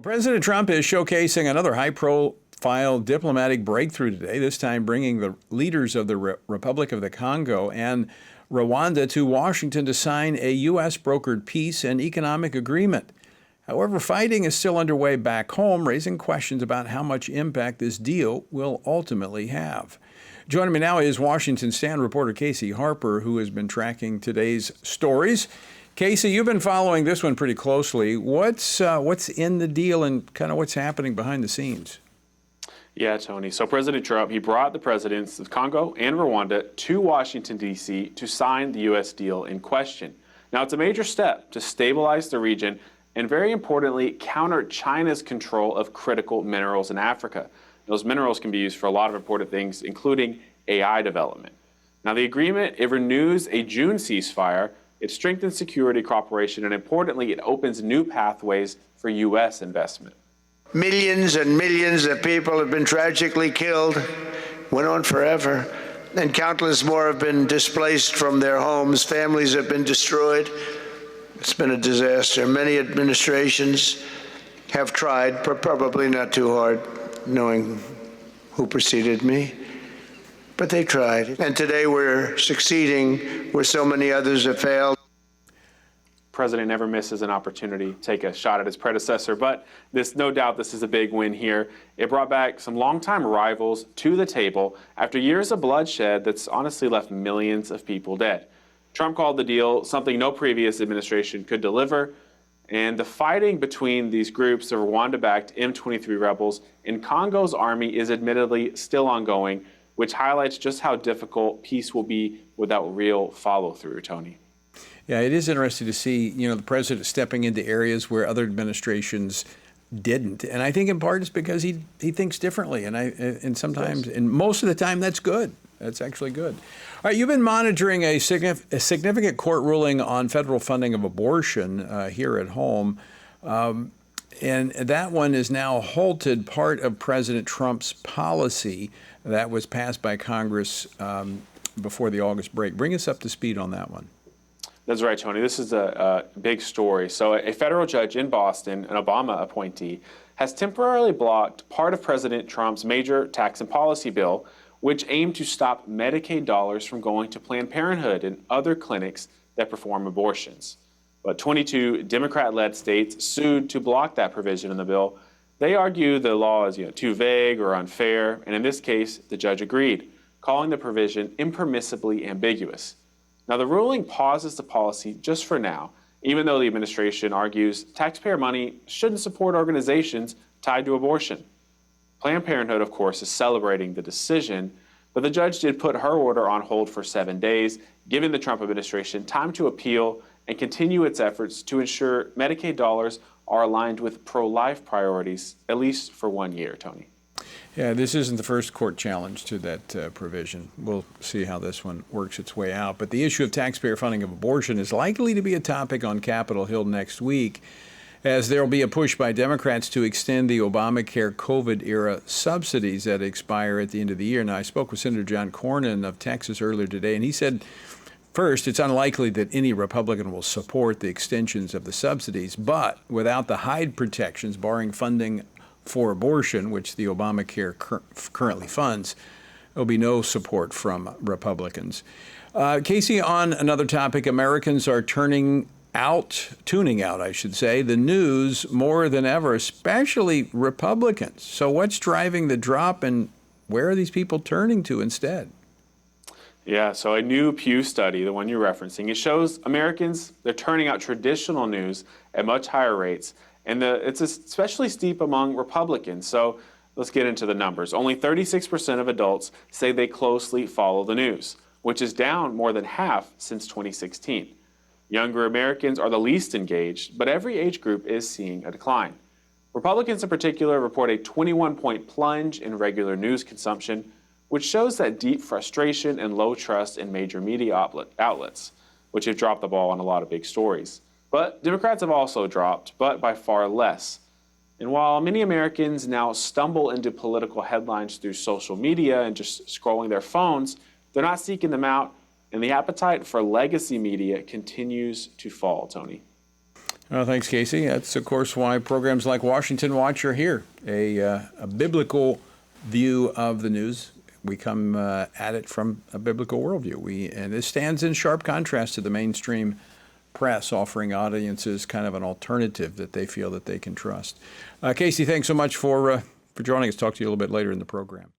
President Trump is showcasing another high-profile diplomatic breakthrough today, this time bringing the leaders of the Republic of the Congo and Rwanda to Washington to sign a U.S.-brokered peace and economic agreement. However, fighting is still underway back home, raising questions about how much impact this deal will ultimately have. Joining me now is Washington Stand reporter Casey Harper, who has been tracking today's stories. Casey, you've been following this one pretty closely. What's in the deal and kind of what's happening behind the scenes? Yeah, Tony. So President Trump, he brought the presidents of Congo and Rwanda to Washington, D.C. to sign the U.S. deal in question. Now, it's a major step to stabilize the region and, very importantly, counter China's control of critical minerals in Africa. Those minerals can be used for a lot of important things, including AI development. Now, the agreement, it renews a June ceasefire. It strengthens security cooperation, and importantly, it opens new pathways for U.S. investment. Millions and millions of people have been tragically killed, went on forever, and countless more have been displaced from their homes. Families have been destroyed. It's been a disaster. Many administrations have tried, but probably not too hard, knowing who preceded me. But they tried. And today we're succeeding where so many others have failed. President never misses an opportunity to take a shot at his predecessor, but no doubt this is a big win here. It brought back some longtime rivals to the table after years of bloodshed that's honestly left millions of people dead. Trump called the deal something no previous administration could deliver, and the fighting between these groups, the Rwanda-backed M23 rebels, and Congo's army is admittedly still ongoing, which highlights just how difficult peace will be without real follow-through, Tony. Yeah, it is interesting to see, the president stepping into areas where other administrations didn't. And I think in part it's because he thinks differently. And sometimes, and most of the time, that's good. That's actually good. All right, you've been monitoring a significant court ruling on federal funding of abortion here at home. And that one is now halted, part of President Trump's policy that was passed by Congress before the August break. Bring us up to speed on that one. That's right, Tony. This is a big story. So a federal judge in Boston, an Obama appointee, has temporarily blocked part of President Trump's major tax and policy bill, which aimed to stop Medicaid dollars from going to Planned Parenthood and other clinics that perform abortions. But 22 Democrat-led states sued to block that provision in the bill. They argue the law is too vague or unfair, and in this case, the judge agreed, calling the provision impermissibly ambiguous. Now, the ruling pauses the policy just for now, even though the administration argues taxpayer money shouldn't support organizations tied to abortion. Planned Parenthood, of course, is celebrating the decision, but the judge did put her order on hold for 7 days, giving the Trump administration time to appeal and continue its efforts to ensure Medicaid dollars are aligned with pro-life priorities, at least for 1 year, Tony. Yeah, this isn't the first court challenge to that provision. We'll see how this one works its way out. But the issue of taxpayer funding of abortion is likely to be a topic on Capitol Hill next week, as there will be a push by Democrats to extend the Obamacare COVID-era subsidies that expire at the end of the year. Now, I spoke with Senator John Cornyn of Texas earlier today, and he said, first, it's unlikely that any Republican will support the extensions of the subsidies, but without the Hyde protections barring funding for abortion, which the Obamacare currently funds, there'll be no support from Republicans. Casey, on another topic, Americans are tuning out, the news more than ever, especially Republicans. So what's driving the drop, and where are these people turning to instead? Yeah, so a new Pew study, the one you're referencing, it shows Americans, they're turning out traditional news at much higher rates. And it's especially steep among Republicans. So let's get into the numbers. Only 36% of adults say they closely follow the news, which is down more than half since 2016. Younger Americans are the least engaged, but every age group is seeing a decline. Republicans in particular report a 21-point plunge in regular news consumption, which shows that deep frustration and low trust in major media outlets, which have dropped the ball on a lot of big stories. But Democrats have also dropped, but by far less. And while many Americans now stumble into political headlines through social media and just scrolling their phones, they're not seeking them out, and the appetite for legacy media continues to fall, Tony. Well, thanks, Casey. That's, of course, why programs like Washington Watch are here, a biblical view of the news. We come at it from a biblical worldview. And this stands in sharp contrast to the mainstream press offering audiences kind of an alternative that they feel that they can trust. Casey, thanks so much for joining us. Talk to you a little bit later in the program.